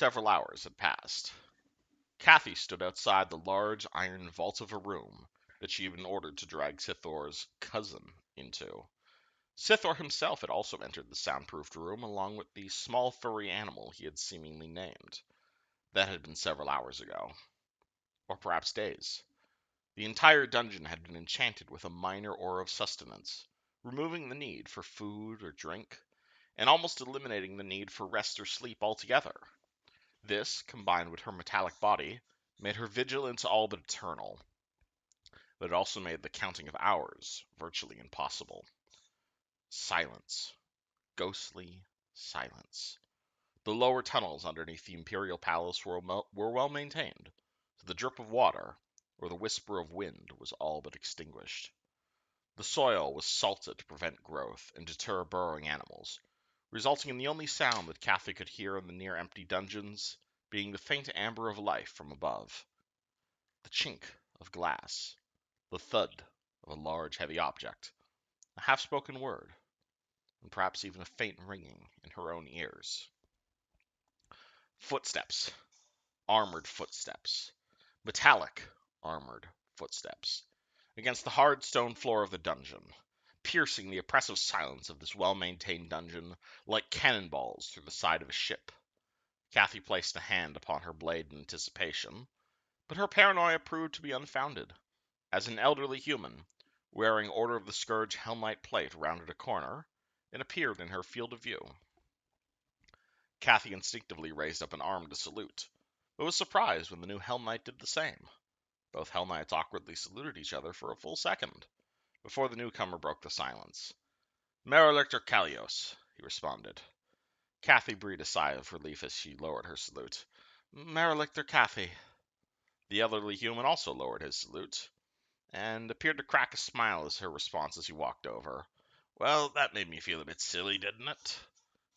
Several hours had passed. Kathy stood outside the large iron vault of a room that she had been ordered to drag Sithor's cousin into. Sithor himself had also entered the soundproofed room along with the small furry animal he had seemingly named. That had been several hours ago, or perhaps days. The entire dungeon had been enchanted with a minor ore of sustenance, removing the need for food or drink, and almost eliminating the need for rest or sleep altogether. This, combined with her metallic body, made her vigilance all but eternal, but it also made the counting of hours virtually impossible. Silence. Ghostly silence. The lower tunnels underneath the Imperial Palace were well maintained, so the drip of water, or the whisper of wind, was all but extinguished. The soil was salted to prevent growth and deter burrowing animals, resulting in the only sound that Kathy could hear in the near empty dungeons being the faint amber of life from above. The chink of glass, the thud of a large heavy object, a half-spoken word, and perhaps even a faint ringing in her own ears. Footsteps. Armored footsteps. Metallic armored footsteps. Against the hard stone floor of the dungeon, piercing the oppressive silence of this well-maintained dungeon like cannonballs through the side of a ship. Kathy placed a hand upon her blade in anticipation, but her paranoia proved to be unfounded, as an elderly human, wearing Order of the Scourge Helmite plate, rounded a corner and appeared in her field of view. Kathy instinctively raised up an arm to salute, but was surprised when the new Hell Knight did the same. Both Hell Knights awkwardly saluted each other for a full second, before the newcomer broke the silence. "Merelictor Callios," he responded. Kathy breathed a sigh of relief as she lowered her salute. "Merelictor Kathy." The elderly human also lowered his salute, and appeared to crack a smile as her response as he walked over. "Well, that made me feel a bit silly, didn't it?"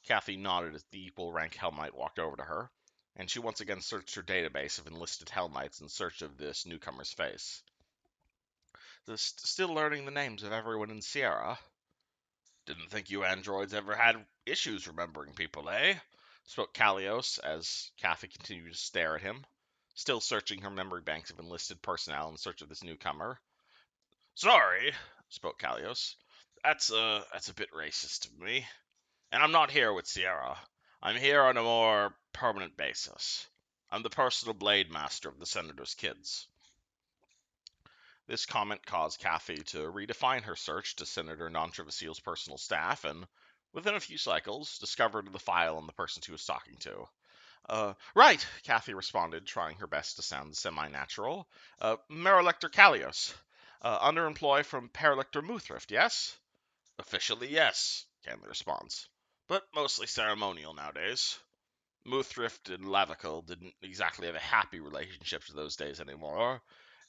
Kathy nodded as the equal-rank Hell Knight walked over to her, and she once again searched her database of enlisted Hell Knights in search of this newcomer's face. "Still learning the names of everyone in Sierra." "Didn't think you androids ever had issues remembering people, eh?" spoke Callios as Kathy continued to stare at him, still searching her memory banks of enlisted personnel in search of this newcomer. "Sorry," spoke Callios. That's a bit racist of me. And I'm not here with Sierra. I'm here on a more permanent basis. I'm the personal blade master of the Senator's kids." This comment caused Kathy to redefine her search to Senator Nontrevasile's personal staff, and within a few cycles, discovered the file on the person she was talking to. Right, Kathy responded, trying her best to sound semi-natural. Merelictor Callios. Underemployed from Perilector Muthrift, yes? "Officially, yes," came the response, "but mostly ceremonial nowadays. Muthrift and Lavical didn't exactly have a happy relationship to those days anymore,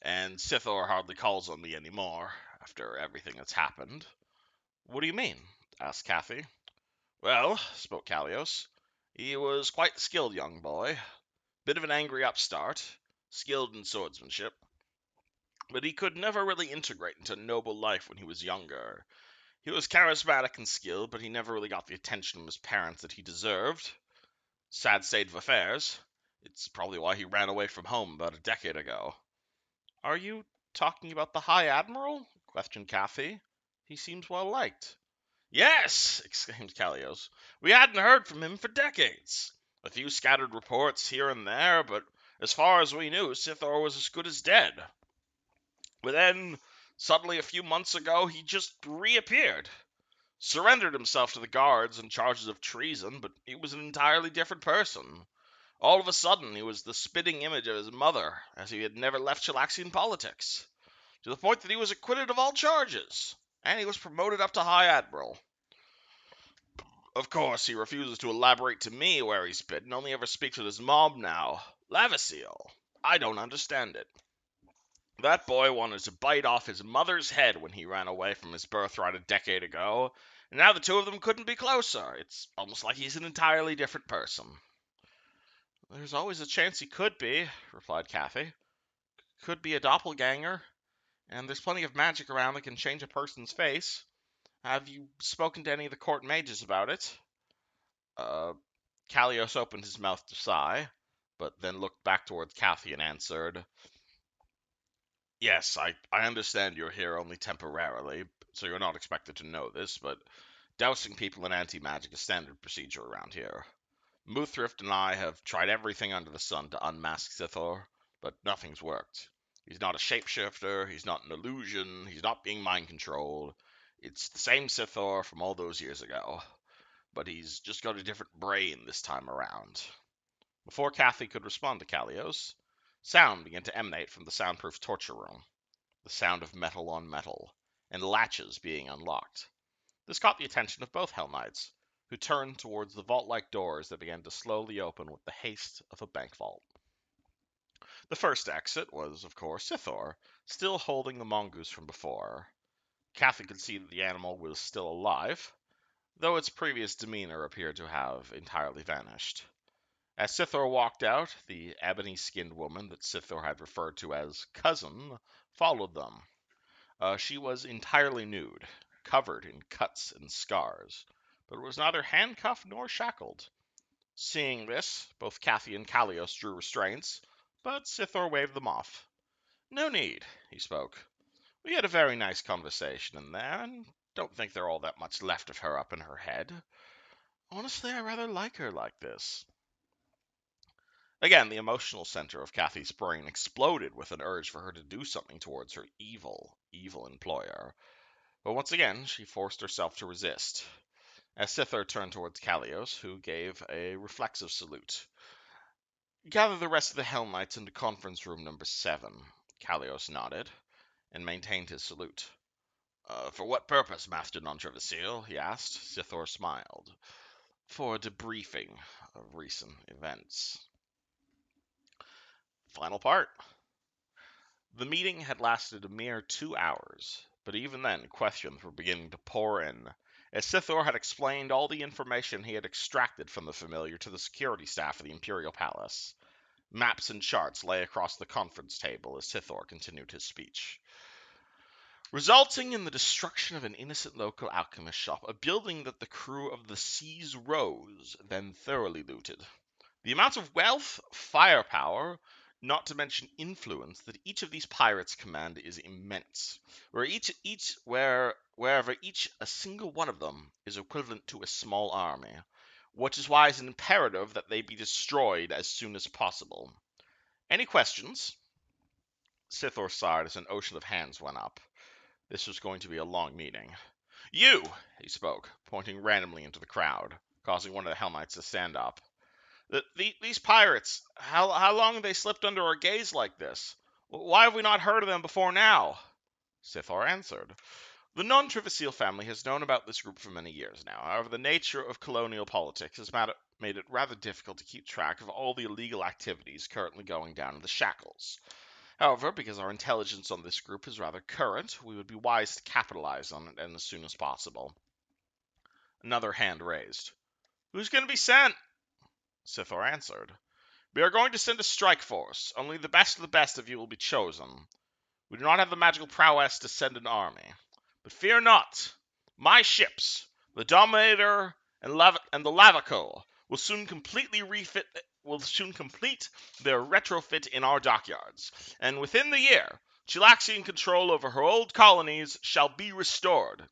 and Sithor hardly calls on me anymore, after everything that's happened." "What do you mean?" asked Kathy. "Well," spoke Callios, "he was quite the skilled young boy. Bit of an angry upstart, skilled in swordsmanship, but he could never really integrate into noble life when he was younger. He was charismatic and skilled, but he never really got the attention from his parents that he deserved. Sad state of affairs. It's probably why he ran away from home about a decade ago." "Are you talking about the High Admiral?" questioned Kathy. "He seems well liked." "Yes!" exclaimed Callios. "We hadn't heard from him for decades. A few scattered reports here and there, but as far as we knew, Sithor was as good as dead. But then, suddenly a few months ago, he just reappeared. Surrendered himself to the guards on charges of treason, but he was an entirely different person. All of a sudden, he was the spitting image of his mother, as he had never left Chilaxian politics, to the point that he was acquitted of all charges, and he was promoted up to High Admiral. Of course, he refuses to elaborate to me where he's been, and only ever speaks with his mom now, Lavicille. I don't understand it. That boy wanted to bite off his mother's head when he ran away from his birthright a decade ago, and now the two of them couldn't be closer. It's almost like he's an entirely different person." "There's always a chance he could be," replied Kathy. "Could be a doppelganger, and there's plenty of magic around that can change a person's face. Have you spoken to any of the court mages about it?" Uh, Callios opened his mouth to sigh, but then looked back towards Kathy and answered, "Yes, I understand you're here only temporarily, so you're not expected to know this, but dousing people in anti-magic is standard procedure around here. Muthrift and I have tried everything under the sun to unmask Sithor, but nothing's worked. He's not a shapeshifter, he's not an illusion, he's not being mind-controlled. It's the same Sithor from all those years ago, but he's just got a different brain this time around." Before Kathy could respond to Callios, sound began to emanate from the soundproof torture room. The sound of metal on metal, and latches being unlocked. This caught the attention of both Hell Knights, who turned towards the vault-like doors that began to slowly open with the haste of a bank vault. The first exit was, of course, Sithor, still holding the mongoose from before. Kathy could see that the animal was still alive, though its previous demeanor appeared to have entirely vanished. As Sithor walked out, the ebony-skinned woman that Sithor had referred to as cousin followed them. She was entirely nude, covered in cuts and scars, but was neither handcuffed nor shackled. Seeing this, both Kathy and Callios drew restraints, but Sithor waved them off. "No need," he spoke. "We had a very nice conversation in there, and don't think there are all that much left of her up in her head. Honestly, I rather like her like this." Again, the emotional center of Kathy's brain exploded with an urge for her to do something towards her evil, evil employer. But once again, she forced herself to resist. As Sithor turned towards Callios, who gave a reflexive salute. "Gather the rest of the Hell Knights into conference room number 7. Callios nodded, and maintained his salute. "For what purpose, Master Nontrevicile?" he asked. Sithor smiled. "For a debriefing of recent events." Final part. The meeting had lasted a mere 2 hours, but even then questions were beginning to pour in, as Sithor had explained all the information he had extracted from the familiar to the security staff of the Imperial Palace. Maps and charts lay across the conference table as Sithor continued his speech. "Resulting in the destruction of an innocent local alchemist shop, a building that the crew of the Seas Rose then thoroughly looted. The amount of wealth, firepower, not to mention influence, that each of these pirates command is immense. Wherever each a single one of them is equivalent to a small army, which is why it's imperative that they be destroyed as soon as possible. Any questions?" Sithor sighed as an ocean of hands went up. This was going to be a long meeting. "You!" he spoke, pointing randomly into the crowd, causing one of the Hell Knights to stand up. These pirates, how long have they slipped under our gaze like this? Why have we not heard of them before now?" Sithor answered. "The non-Trivicile family has known about this group for many years now. However, the nature of colonial politics has made it rather difficult to keep track of all the illegal activities currently going down in the Shackles. However, because our intelligence on this group is rather current, we would be wise to capitalize on it as soon as possible." Another hand raised. "Who's going to be sent?" Sithor answered. "We are going to send a strike force. Only the best of the best of you will be chosen. We do not have the magical prowess to send an army. But fear not. My ships, the Dominator and the Lavaco, will soon complete their retrofit in our dockyards, and within the year, Chilaxian control over her old colonies shall be restored."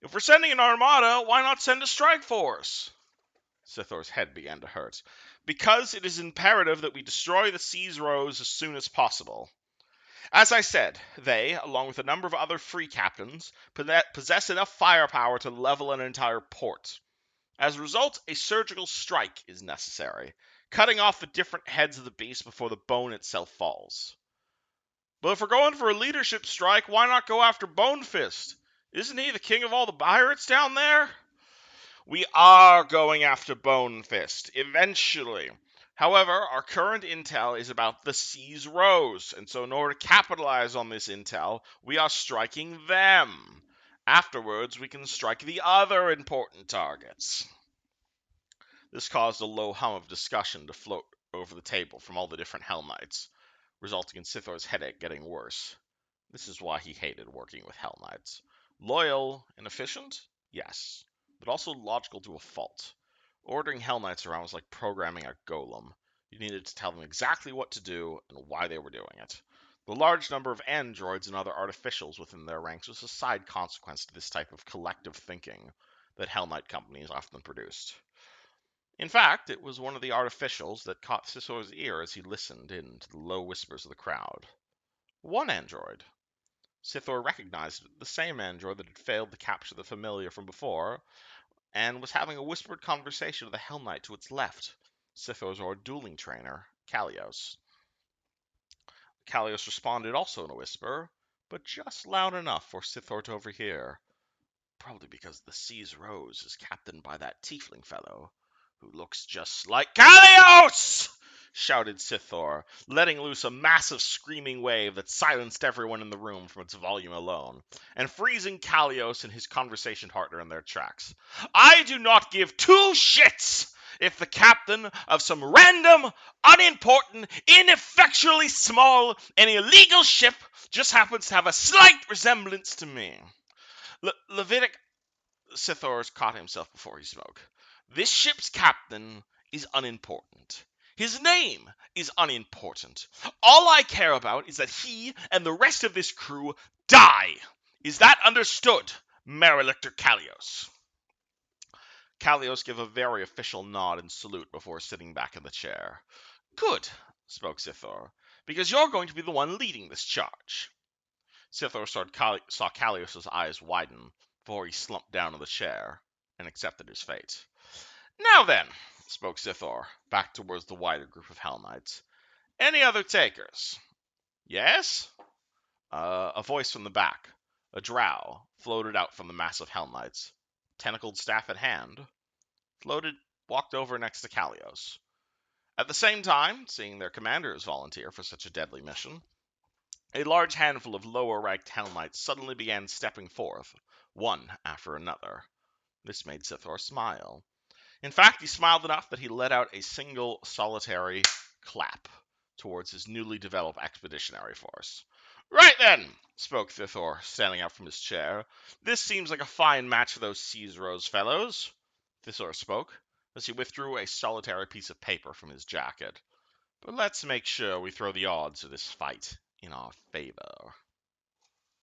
"If we're sending an armada, why not send a strike force?" Sithor's head began to hurt. "Because it is imperative that we destroy the Seas Rose as soon as possible. As I said, they, along with a number of other free captains, possess enough firepower to level an entire port. As a result, a surgical strike is necessary, cutting off the different heads of the beast before the bone itself falls." "But if we're going for a leadership strike, why not go after Bonefist? Isn't he the king of all the pirates down there?" "We are going after Bonefist, eventually. However, our current intel is about the Seas Rose, and so in order to capitalize on this intel, we are striking them. Afterwards, we can strike the other important targets." This caused a low hum of discussion to float over the table from all the different Hell Knights, resulting in Sithor's headache getting worse. This is why he hated working with Hell Knights. Loyal and efficient? Yes, but also logical to a fault. Ordering Hell Knights around was like programming a golem. You needed to tell them exactly what to do and why they were doing it. The large number of androids and other artificials within their ranks was a side consequence to this type of collective thinking that Hell Knight companies often produced. In fact, it was one of the artificials that caught Sisor's ear as he listened in to the low whispers of the crowd. One android. Sithor recognized the same android that had failed to capture the familiar from before, and was having a whispered conversation with the Hell Knight to its left, Sithor's old dueling trainer, Kalios. Kalios responded also in a whisper, but just loud enough for Sithor to overhear. Probably because the Sea's Rose is captained by that tiefling fellow, who looks just like Kalios! Shouted Sithor, letting loose a massive screaming wave that silenced everyone in the room from its volume alone, and freezing Kalios and his conversation partner in their tracks. I do not give two shits if the captain of some random, unimportant, ineffectually small, and illegal ship just happens to have a slight resemblance to me. Levitic Sithor caught himself before he spoke. This ship's captain is unimportant. His name is unimportant. All I care about is that he and the rest of this crew die. Is that understood, Marilictor Kalios? Kalios gave a very official nod and salute before sitting back in the chair. Good, spoke Sithor, because you're going to be the one leading this charge. Sithor saw Kalios' eyes widen before he slumped down in the chair and accepted his fate. Now then, spoke Sithor, back towards the wider group of Hell Knights. Any other takers? Yes? A voice from the back, a drow, floated out from the mass of Hell Knights. Tentacled staff at hand, walked over next to Kalios. At the same time, seeing their commanders volunteer for such a deadly mission, a large handful of lower-ranked Hell Knights suddenly began stepping forth, one after another. This made Sithor smile. In fact, he smiled enough that he let out a single, solitary clap towards his newly developed expeditionary force. Right then, spoke Sithor, standing up from his chair. This seems like a fine match for those Sea's Rose fellows. Sithor spoke, as he withdrew a solitary piece of paper from his jacket. But let's make sure we throw the odds of this fight in our favor.